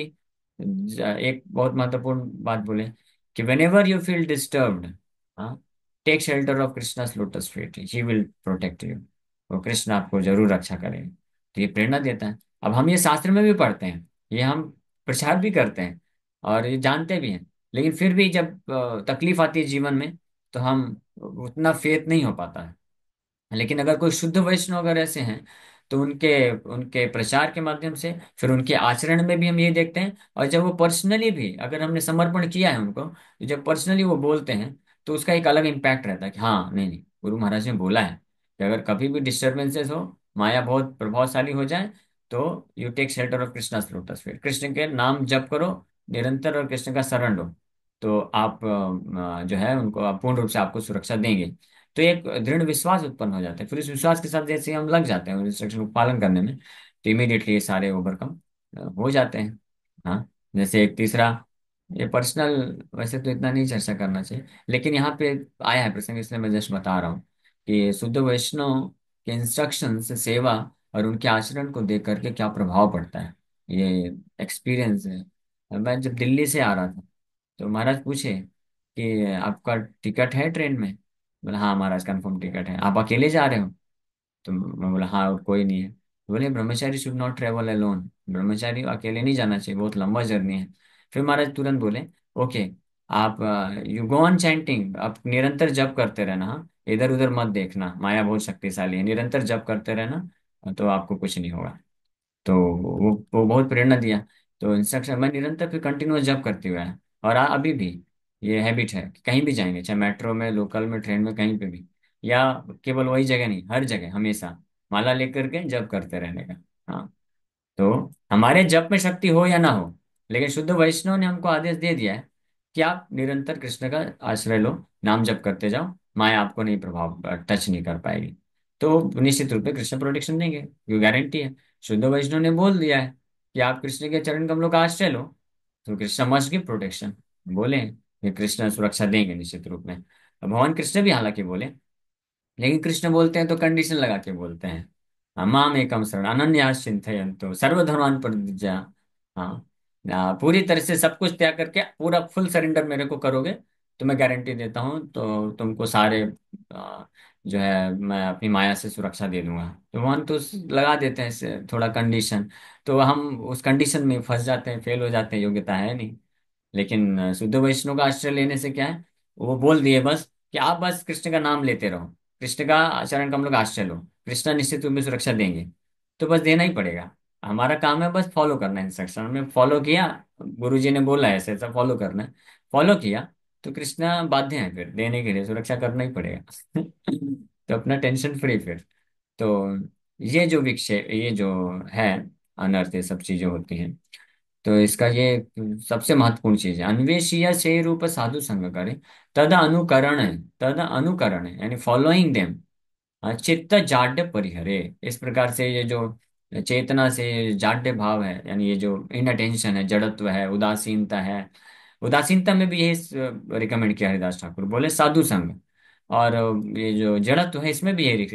एक बहुत महत्वपूर्ण बात बोले कि whenever you feel disturbed, हाँ, take shelter of Krishna's lotus feet, he will protect you. वो कृष्ण आपको जरूर रक्षा करेंगे। तो ये प्रेरणा देता है। अब हम ये शास्त्र में भी पढ़ते हैं, ये हम प्रचार भी करते हैं, और ये जानते भी हैं, लेकिन फिर भी जब तकलीफ आती है जीवन में, तो हम उतना फेथ नहीं हो पाता है। लेकिन अगर कोई शुद्ध वैष्णव अगर ऐसे हैं, तो उनके उनके प्रचार के माध्यम से, फिर उनके आचरण में भी हम ये देखते हैं, और जब वो पर्सनली भी अगर हमने समर्पण किया है उनको, तो जब पर्सनली वो बोलते हैं, तो उसका एक अलग इम्पैक्ट रहता है कि हाँ नहीं नहीं, गुरु महाराज ने बोला है कि अगर कभी भी डिस्टर्बेंसेस हो, माया बहुत प्रभावशाली हो जाए, तो you take shelter of Krishna lotus feet, Krishna के नाम जप करो निरंतर, और कृष्ण का शरण लो, तो आप जो है उनको आप पूर्ण रूप से आपको सुरक्षा देंगे। तो एक दृढ़ विश्वास उत्पन्न हो जाता है। फिर इस विश्वास के साथ जैसे हम लग जाते हैं इंस्ट्रक्शन को पालन करने में, तो इमीडिएटली ये सारे ओवरकम हो जाते हैं। हाँ, जैसे एक तीसरा, ये पर्सनल, वैसे तो इतना नहीं चर्चा करना चाहिए, लेकिन यहाँ पे आया है प्रसंग, इसलिए मैं जस्ट बता रहा हूँ कि शुद्ध वैष्णव के इंस्ट्रक्शन से सेवा और उनके आचरण को देख करके क्या प्रभाव पड़ता है, ये एक्सपीरियंस है। मैं जब दिल्ली से आ रहा था, तो महाराज पूछे कि आपका टिकट है ट्रेन में? बोला हाँ महाराज, कंफर्म टिकट है। आप अकेले जा रहे हो? तो मैं बोला हाँ, और कोई नहीं है। तो बोले ब्रह्मचारी शुड नॉट ट्रेवल अलोन, ब्रह्मचारी अकेले नहीं जाना चाहिए, बहुत लंबा जर्नी है। फिर महाराज तुरंत बोले ओके, आप यू गो ऑन चैंटिंग, आप निरंतर जप करते रहना, हाँ, इधर उधर मत देखना, माया बहुत शक्तिशाली है, निरंतर जप करते रहना, तो आपको कुछ नहीं होगा। तो वो बहुत प्रेरणा दिया। तो इंस्ट्रक्शन मैं निरंतर फिर कंटिन्यूअस जब करते हुए आया, और अभी भी ये हैबिट है कि कहीं भी जाएंगे, चाहे मेट्रो में, लोकल में, ट्रेन में, कहीं पे भी, या केवल वही जगह नहीं, हर जगह हमेशा माला लेकर के जप करते रहने का। हाँ, तो हमारे जप में शक्ति हो या ना हो, लेकिन शुद्ध वैष्णव ने हमको आदेश दे दिया है कि आप निरंतर कृष्ण का आश्रय लो, नाम जप करते जाओ, माया आपको नहीं प्रभाव टच नहीं कर पाएगी। तो निश्चित रूप से कृष्ण प्रोटेक्शन देंगे, ये गारंटी है। शुद्ध वैष्णव ने बोल दिया है कि आप कृष्ण के चरण कमलों का आश्रय लो, तो कृष्ण मस्ट गिव प्रोटेक्शन, बोले कि कृष्ण सुरक्षा देंगे निश्चित रूप में। अब भगवान कृष्ण भी हालांकि बोले, लेकिन कृष्ण बोलते हैं तो कंडीशन लगा के बोलते हैं, माम एकम शरण अनन्यास चिंतयन्तु सर्वधर्मान् परित्यज्य। हाँ, पूरी तरह से सब कुछ त्याग करके पूरा फुल सरेंडर मेरे को करोगे, तो मैं गारंटी देता हूँ तो तुमको सारे जो है मैं अपनी माया से सुरक्षा दे दूंगा। तो भगवान तो लगा देते हैं थोड़ा कंडीशन, तो हम उस कंडीशन में फंस जाते हैं, फेल हो जाते हैं, योग्यता है नहीं। लेकिन शुद्ध वैष्णव का आश्रय लेने से क्या है, वो बोल दिए बस कि आप बस कृष्ण का नाम लेते रहो, कृष्ण का चरण कमलों का आश्रय लो, कृष्ण निश्चित रूप में सुरक्षा देंगे। तो बस देना ही पड़ेगा, हमारा काम है बस फॉलो करना है, इंस्ट्रक्शन में फॉलो किया, गुरु जी ने बोला है ऐसे ऐसा फॉलो करना है, फॉलो किया, तो कृष्ण बाध्य है फिर देने के लिए, सुरक्षा करना ही पड़ेगा। तो अपना टेंशन फ्री फिर। तो ये जो विक्षेप, ये जो है अनर्थ, ये सब चीजें होती हैं। तो इसका ये सबसे महत्वपूर्ण चीज है, अन्वेषीय से रूप साधु संग करे, तद अनुकरण है, तद अनुकरण है यानी फॉलोइंग देम, चित्त जाड्य परिहरे। इस प्रकार से ये जो चेतना से जाड्य भाव है, यानी ये जो इनअटेंशन है, जड़त्व है, उदासीनता है, उदासीनता में भी यही रिकमेंड किया हरिदास ठाकुर, बोले साधु संग। और ये जो जड़त्व है इसमें भी यही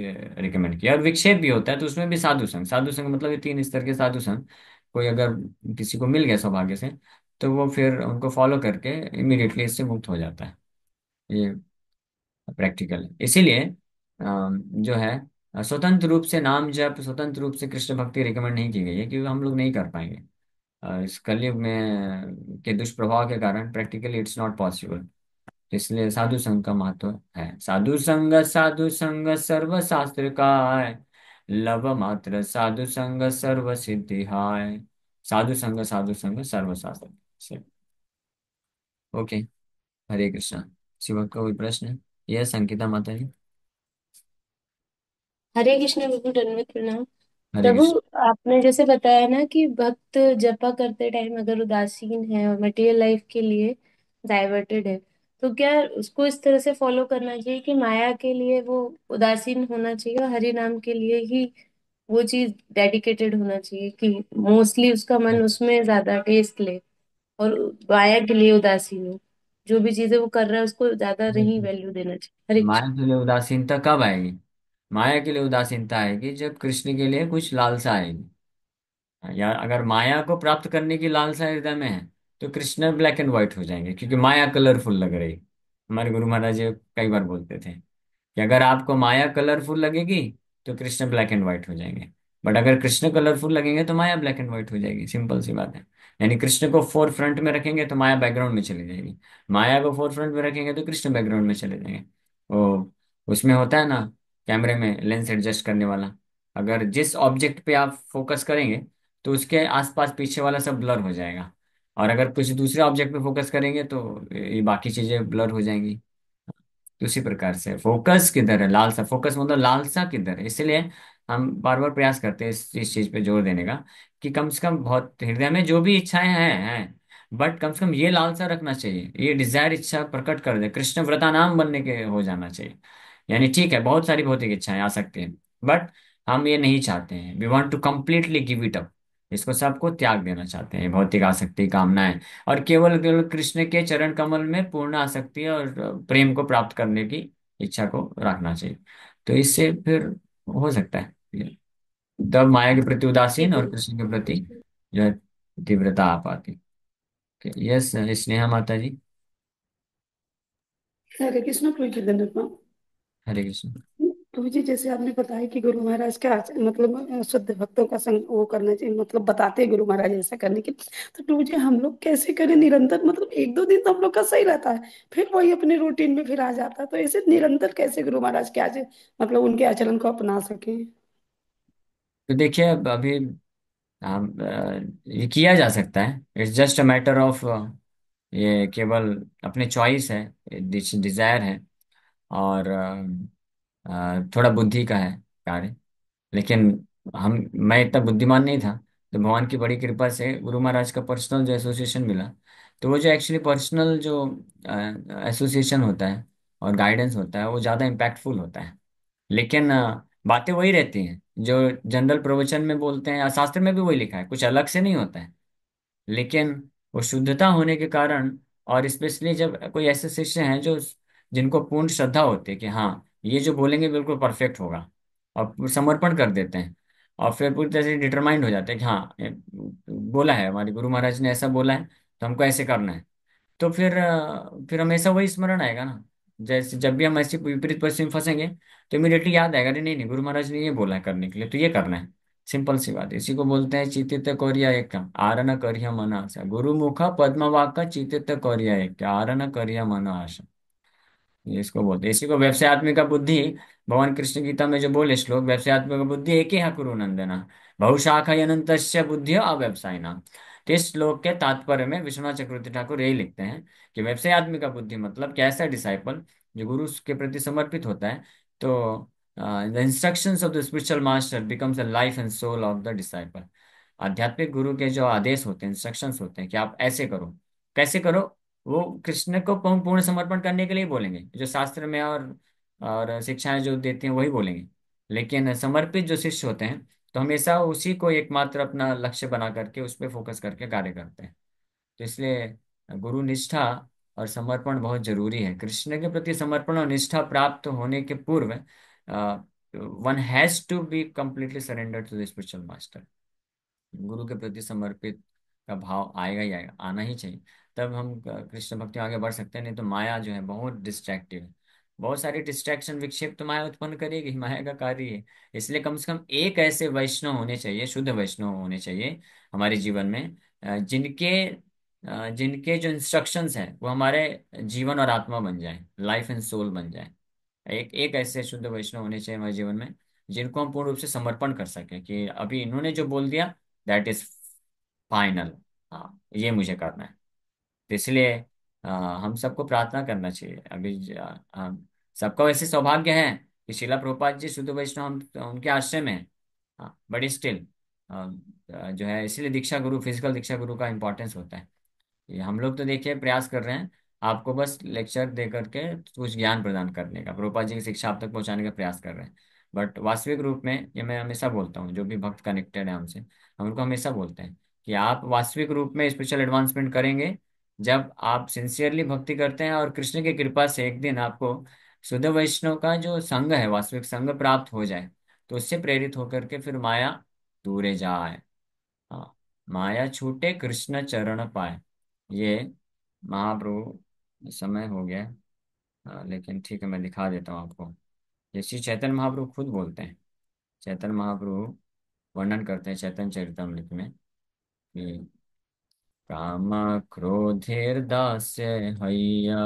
रिकमेंड किया, और विक्षेप भी होता है तो उसमें भी साधु संग। साधु संग मतलब ये तीन स्तर के साधु संग, कोई अगर किसी को मिल गया सौभाग्य से, तो वो फिर उनको फॉलो करके इमीडिएटली इससे मुक्त हो जाता है। ये प्रैक्टिकल है। इसीलिए जो है स्वतंत्र रूप से नाम जप, स्वतंत्र रूप से कृष्ण भक्ति रिकमेंड नहीं की गई है, क्योंकि हम लोग नहीं कर पाएंगे। इस कलयुग में के दुष्प्रभाव के कारण प्रैक्टिकली इट्स नॉट पॉसिबल। इसलिए साधु संघ का महत्व है। साधु संग सर्व शास्त्र का है, लव मात्र साधु संग सर्व सिद्धि हाय। साधु संग सर्व शास्त्र से। ओके, हरे कृष्णा। शिव का कोई प्रश्न? यस अंकिता माता जी। हरे कृष्ण प्रभु, दंडवत प्रणाम। हरे प्रभु, कृष्ण। आपने जैसे बताया ना कि भक्त जपा करते टाइम अगर उदासीन है और मटेरियल लाइफ के लिए डाइवर्टेड है, तो क्या उसको इस तरह से फॉलो करना चाहिए कि माया के लिए वो उदासीन होना चाहिए और हरि नाम के लिए ही वो चीज डेडिकेटेड होना चाहिए, कि मोस्टली उसका मन उसमें ज्यादा टेस्ट ले और माया के लिए उदासीन हो, जो भी चीजें वो कर रहा है उसको ज्यादा नहीं देखिए, वैल्यू देना चाहिए? हरे माया कृष्ण। के लिए उदासीनता कब आएगी? माया के लिए उदासीनता आएगी जब कृष्ण के लिए कुछ लालसा आएगी, या अगर माया को प्राप्त करने की लालसा हृदय में है, तो कृष्ण ब्लैक एंड व्हाइट हो जाएंगे, क्योंकि माया कलरफुल लग रही। हमारे गुरु महाराज जी कई बार बोलते थे कि अगर आपको माया कलरफुल लगेगी तो कृष्ण ब्लैक एंड व्हाइट हो जाएंगे, बट अगर कृष्ण कलरफुल लगेंगे तो माया ब्लैक एंड व्हाइट हो जाएगी, सिंपल सी बात है। यानी कृष्ण को फोर फ्रंट में रखेंगे तो माया बैकग्राउंड में चली जाएगी, माया को फोर फ्रंट में रखेंगे तो कृष्ण बैकग्राउंड में चले जाएंगे। वो उसमें होता है ना, कैमरे में लेंस एडजस्ट करने वाला, अगर जिस ऑब्जेक्ट पे आप फोकस करेंगे तो उसके आसपास पीछे वाला सब ब्लर हो जाएगा, और अगर कुछ दूसरे ऑब्जेक्ट पे फोकस करेंगे तो ये बाकी चीजें ब्लर हो जाएंगी। तो उसी प्रकार से फोकस किधर है, लालसा, फोकस मतलब लालसा किधर है। इसलिए हम बार बार प्रयास करते हैं इस चीज पे जोर देने का, कि कम से कम बहुत हृदय में जो भी इच्छाएं हैं, बट कम से कम ये लालसा रखना चाहिए, ये डिजायर इच्छा प्रकट कर दे, कृष्ण व्रतानाम बनने के हो जाना चाहिए। यानी ठीक है बहुत सारी भौतिक इच्छाएं आ सकती हैं, बट हम ये नहीं चाहते हैं, we want to completely give it up, इसको सबको त्याग देना चाहते हैं, भौतिक आसक्ति कामनाएं, और केवल केवल कृष्ण के चरण कमल में पूर्ण आसक्ति और प्रेम को प्राप्त करने की इच्छा को रखना चाहिए। तो इससे फिर हो सकता है ये, तब माया के प्रति जी उदासीन और प्रभु। कृष्ण के प्रति जो है तीव्रता आ पाती। यस स्नेहा माता जी। हरे कृष्ण प्रभु जी धन्यवाद। हरे कृष्ण। प्रभु जी, जैसे आपने बताया कि गुरु महाराज का मतलब शुद्ध भक्तों का संग वो करना चाहिए, मतलब बताते हैं गुरु महाराज ऐसा करने की। तो प्रभु जी हम लोग कैसे करें निरंतर? मतलब एक दो दिन तो हम लोग का सही रहता है, फिर वही अपने रूटीन में फिर आ जाता है। तो ऐसे निरंतर कैसे गुरु महाराज के आज मतलब उनके आचरण को अपना सके? तो देखिए अब अभी ये किया जा सकता है, it's just a matter of, ये केवल अपने चॉइस है, डिजायर है, और थोड़ा बुद्धि का है कार्य। लेकिन मैं इतना बुद्धिमान नहीं था, तो भगवान की बड़ी कृपा से गुरु महाराज का पर्सनल जो एसोसिएशन मिला, तो वो जो एक्चुअली पर्सनल जो एसोसिएशन होता है और गाइडेंस होता है वो ज़्यादा इम्पैक्टफुल होता है। लेकिन बातें वही रहती हैं जो जनरल प्रवचन में बोलते हैं, या शास्त्र में भी वही लिखा है, कुछ अलग से नहीं होता है। लेकिन वो शुद्धता होने के कारण, और स्पेशली जब कोई ऐसे शिष्य हैं जो जिनको पूर्ण श्रद्धा होती है कि हाँ ये जो बोलेंगे बिल्कुल परफेक्ट होगा, और समर्पण कर देते हैं, और फिर पूरी तरह से डिटरमाइंड हो जाते हैं कि हाँ बोला है हमारे गुरु महाराज ने ऐसा बोला है तो हमको ऐसे करना है। तो फिर हमेशा वही स्मरण आएगा ना। जैसे जब भी हम ऐसी विपरीत परिस्थिति में फंसेंगे तो इमीडिएटली याद आएगा, अरे नहीं नहीं, गुरु महाराज ने ये बोला है करने के लिए तो ये करना है। सिंपल सी बात है, इसी को बोलते हैं चित्तित कोरिया एक आरन करिया मन आशा, गुरु मुख पद्म वाक्य चित्तित कोरिया एक आरन करिया मन आशा। ये इसको बोलते हैं, इसी को व्यवसायत्मिका बुद्धि। भगवान कृष्ण गीता में जो बोले श्लोक, व्यवसायत्मिका बुद्धि एक ही कुरु नंदना बहुशाखा अनंत बुद्धि अव्यवसायिना। तो इस श्लोक के तात्पर्य में विश्वनाथ चक्रवर्ती ठाकुर यही लिखते हैं कि व्यवसायत्मिका बुद्धि मतलब कि ऐसा डिसाइपल जो गुरु के प्रति समर्पित होता है, तो the instructions of the spiritual master becomes the life and soul of the disciple. आध्यात्मिक गुरु के जो आदेश होते हैं, इंस्ट्रक्शंस होते हैं कि आप ऐसे करो, कैसे करो, वो कृष्ण को पूर्ण समर्पण करने के लिए बोलेंगे, जो शास्त्र में और शिक्षाएं जो देते हैं वही बोलेंगे। लेकिन समर्पित जो शिष्य होते हैं तो हमेशा उसी को एकमात्र अपना लक्ष्य बना करके उस पर फोकस करके कार्य करते हैं। तो इसलिए गुरु निष्ठा और समर्पण बहुत जरूरी है। कृष्ण के प्रति समर्पण और निष्ठा प्राप्त होने के पूर्व one has to be completely surrender to the spiritual master. गुरु के प्रति समर्पित का भाव आएगा ही आएगा, आना ही चाहिए। तब हम कृष्ण भक्ति में आगे बढ़ सकते हैं। नहीं तो माया जो है बहुत डिस्ट्रैक्टिव है, बहुत सारी डिस्ट्रैक्शन विक्षेप तो माया उत्पन्न करेगी, माया का कार्य है। इसलिए कम से कम एक ऐसे वैष्णव होने चाहिए, शुद्ध वैष्णव होने चाहिए हमारे जीवन में, जिनके जो इंस्ट्रक्शंस हैं वो हमारे जीवन और आत्मा बन जाए, लाइफ एंड सोल बन जाए। एक एक ऐसे शुद्ध वैष्णव होने चाहिए हमारे जीवन में जिनको हम पूर्ण रूप से समर्पण कर सकें कि अभी इन्होंने जो बोल दिया दैट इज फाइनल, हाँ ये मुझे करना है। तो इसलिए हम सबको प्रार्थना करना चाहिए। अभी सबका वैसे सौभाग्य है कि शिला प्रभुपाद जी शुद्ध वैष्णव हम उनके आश्रय में हैं। हाँ बट स्टिल जो है, इसलिए दीक्षा गुरु, फिजिकल दीक्षा गुरु का इम्पोर्टेंस होता है। ये हम लोग तो देखिए प्रयास कर रहे हैं आपको बस लेक्चर दे करके कुछ ज्ञान प्रदान करने का, प्रभुपाद जी की शिक्षा आप तक पहुंचाने का प्रयास कर रहे हैं। बट वास्तविक रूप में ये मैं हमेशा बोलता हूँ, जो भी भक्त कनेक्टेड है हमसे, हम उनको हमेशा बोलते हैं कि आप वास्तविक रूप में स्पिरिचुअल एडवांसमेंट करेंगे जब आप सिंसियरली भक्ति करते हैं, और कृष्ण की कृपा से एक दिन आपको शुद्ध वैष्णव का जो संघ है, वास्तविक संघ प्राप्त हो जाए, तो उससे प्रेरित होकर के फिर माया दूरे जाए। हाँ, माया छूटे कृष्ण चरण पाए। ये महाप्रभु समय हो गया। लेकिन ठीक है, मैं दिखा देता हूँ आपको। ये श्री चैतन्य महाप्रभु खुद बोलते हैं। चैतन्य महाप्रभु वर्णन करते हैं चैतन्य चरितमृत में कि काम क्रोधेर दास्य हैया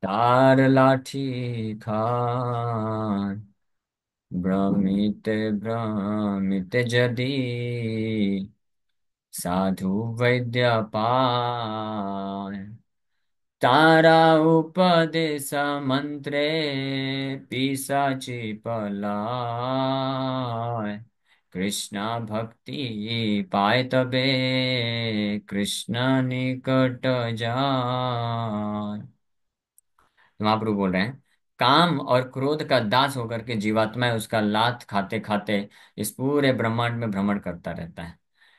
तार लाठी खान भ्रमित भ्रमित जदी साधु वैद्य पाय तारा उपदेश मंत्रे पिशाची पलाय कृष्णा भक्ति पाए तबे कृष्ण निकट जाय। महाप्रभु बोल रहे हैं, काम और क्रोध का दास होकर के जीवात्मा उसका लात खाते खाते इस पूरे ब्रह्मांड में भ्रमण करता रहता है।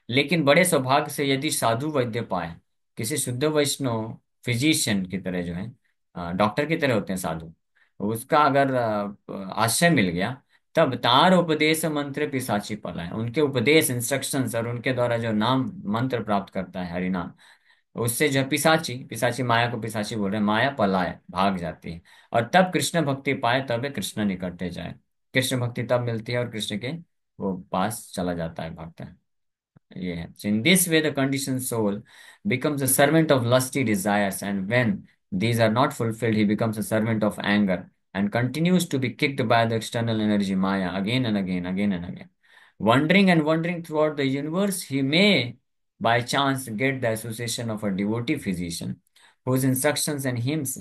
लेकिन बड़े सौभाग्य से यदि साधु वैद्य पाए, किसी शुद्ध वैष्णव फिजिशियन की तरह जो है, डॉक्टर की तरह होते हैं साधु, उसका अगर आश्रय मिल गया, तब तार उपदेश मंत्र पिशाची पलाए, उनके उपदेश इंस्ट्रक्शंस और उनके द्वारा जो नाम मंत्र प्राप्त करता है हरिनाम, उससे जो पिशाची, पिशाची माया को पिशाची बोल रहे हैं, माया पलाए भाग जाती है। और तब कृष्ण भक्ति पाए, तब कृष्ण निकटते जाए। कृष्ण भक्ति तब मिलती है और कृष्ण के वो पास चला जाता है, भागता है। ये है, in this way the condition soul becomes a servant of lusty desires, and when these are not fulfilled he becomes a servant of anger and continues to be kicked by the external energy maya again and again, again and again. Wandering and wandering throughout the universe, he may by chance get the association of a devotee physician whose instructions and hymns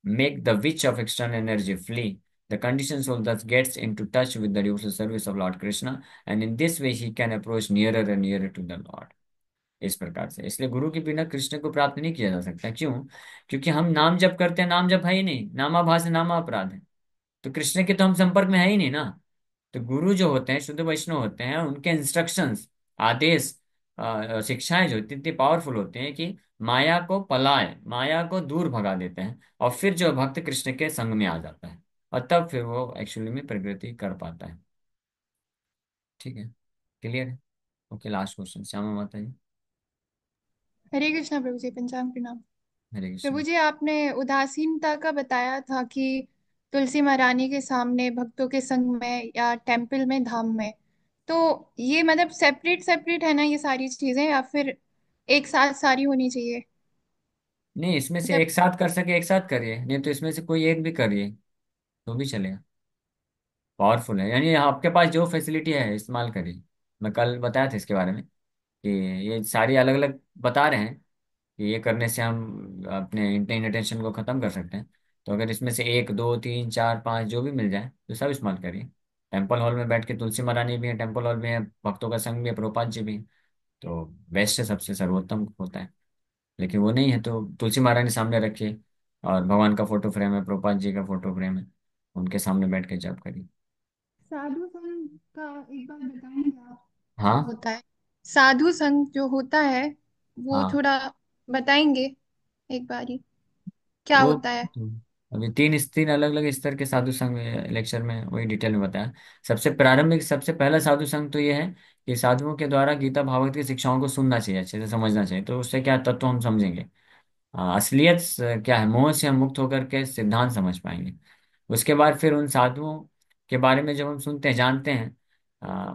make the witch of external energy flee. The conditioned soul thus gets into touch with the devotional service of Lord Krishna, and in this way he can approach nearer and nearer to the Lord. इस प्रकार से, इसलिए गुरु के बिना कृष्ण को प्राप्त नहीं किया जा सकता। क्यों? क्योंकि हम नाम जप करते हैं, नाम जप है ही नहीं, नामाभास है, नामा अपराध है। तो कृष्ण के तो हम संपर्क में है ही नहीं ना। तो गुरु जो होते हैं, शुद्ध वैष्णव होते हैं, उनके इंस्ट्रक्शंस, आदेश, शिक्षाएं जो इतनी इतनी पावरफुल होती हैं कि माया को पलाए, माया को दूर भगा देते हैं, और फिर जो भक्त कृष्ण के संग में आ जाता है, और तब फिर वो एक्चुअली में प्रगति कर पाता है। ठीक है, क्लियर है? ओके, लास्ट क्वेश्चन, श्यामा माता जी। हरे कृष्णा प्रभु जी, पंचांग प्रणाम। हरे प्रभु कृष्ण। जी, आपने उदासीनता का बताया था कि तुलसी महारानी के सामने, भक्तों के संग में, या टेम्पल में, धाम में। तो ये मतलब सेपरेट सेपरेट है ना ये सारी चीजें, या फिर एक साथ सारी होनी चाहिए? नहीं, इसमें से मतलब एक साथ कर सके एक साथ करिए, नहीं तो इसमें से कोई एक भी करिए तो भी चलेगा। पावरफुल है, यानी आपके पास जो फैसिलिटी है इस्तेमाल करिए। मैं कल बताया था इसके बारे में कि ये सारी अलग अलग बता रहे हैं कि ये करने से हम अपने इनटेंशन को खत्म कर सकते हैं। तो अगर इसमें से एक, दो, तीन, चार, पांच जो भी मिल जाए तो सब इस्तेमाल करिए। टेम्पल हॉल में बैठ के तुलसी महारानी भी है, टेम्पल हॉल में है, भक्तों का संघ भी है, प्रभुपाद जी भी हैं। तो बेस्ट है, सबसे सर्वोत्तम होता है। लेकिन वो नहीं है तो तुलसी महारानी सामने रखिए, और भगवान का फोटो फ्रेम है, प्रभुपाद जी का फोटो फ्रेम है, उनके सामने बैठ के जप करिए। साधु संग का एक बार बताएंगे आप? क्या हाँ। होता है साधु संग जो होता है, वो हाँ। थोड़ा बताएंगे एक बारी, क्या वो होता है? अभी तीन अलग अलग स्तर के साधु संघ लेक्चर में वही डिटेल में बताया। सबसे प्रारंभिक, सबसे पहला साधु संघ तो ये है कि साधुओं के द्वारा गीता भागवत की शिक्षाओं को सुनना चाहिए, अच्छे से समझना चाहिए, तो उससे क्या तत्व हम समझेंगे। असलियत क्या है, मोह से हम मुक्त होकर के सिद्धांत समझ पाएंगे। उसके बाद फिर उन साधुओं के बारे में जब हम सुनते हैं, जानते हैं, आ,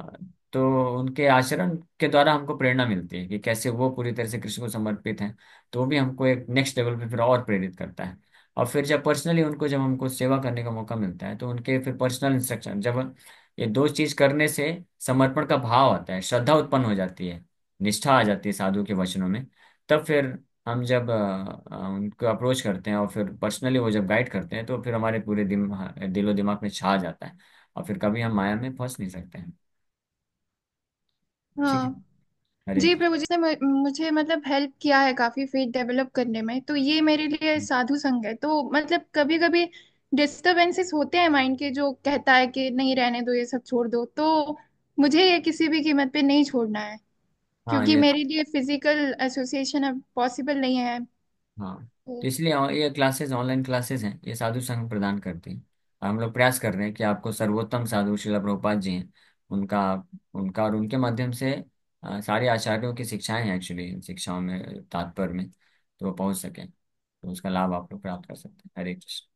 तो उनके आचरण के द्वारा हमको प्रेरणा मिलती है कि कैसे वो पूरी तरह से कृष्ण को समर्पित हैं। तो वो भी हमको एक नेक्स्ट लेवल पे फिर और प्रेरित करता है। और फिर जब पर्सनली उनको, जब हमको सेवा करने का मौका मिलता है, तो उनके फिर पर्सनल इंस्ट्रक्शन, जब ये दो चीज करने से समर्पण का भाव आता है, श्रद्धा उत्पन्न हो जाती है, निष्ठा आ जाती है साधु के वचनों में, तब फिर हम जब उनको अप्रोच करते हैं और फिर पर्सनली वो जब गाइड करते हैं, तो फिर हमारे पूरे दिलो दिमाग में छा जाता है, और फिर कभी हम माया में फंस नहीं सकते हैं। ठीक है। हाँ हरे जी कृष्ण। प्रभु जी ने मुझे मतलब हेल्प किया है काफी फेथ डेवलप करने में, तो ये मेरे लिए साधु संग है। तो मतलब कभी कभी डिस्टरबेंसेस होते हैं माइंड के, जो कहता है कि नहीं रहने दो, ये सब छोड़ दो। तो मुझे ये किसी भी कीमत पे नहीं छोड़ना है, हाँ क्योंकि ये। मेरे लिए फिजिकल एसोसिएशन अब पॉसिबल नहीं है। हाँ, तो तो इसलिए ये क्लासेस, ऑनलाइन क्लासेस हैं, ये साधु संघ प्रदान करते हैं। और हम लोग प्रयास कर रहे हैं कि आपको सर्वोत्तम साधु श्रील प्रभुपाद जी हैं, उनका उनका और उनके माध्यम से सारे आचार्यों की शिक्षाएं हैं, एक्चुअली शिक्षाओं में, तात्पर्य में, तो वो पहुंच सके, तो उसका लाभ आप लोग प्राप्त कर सकते हैं। हरे कृष्ण।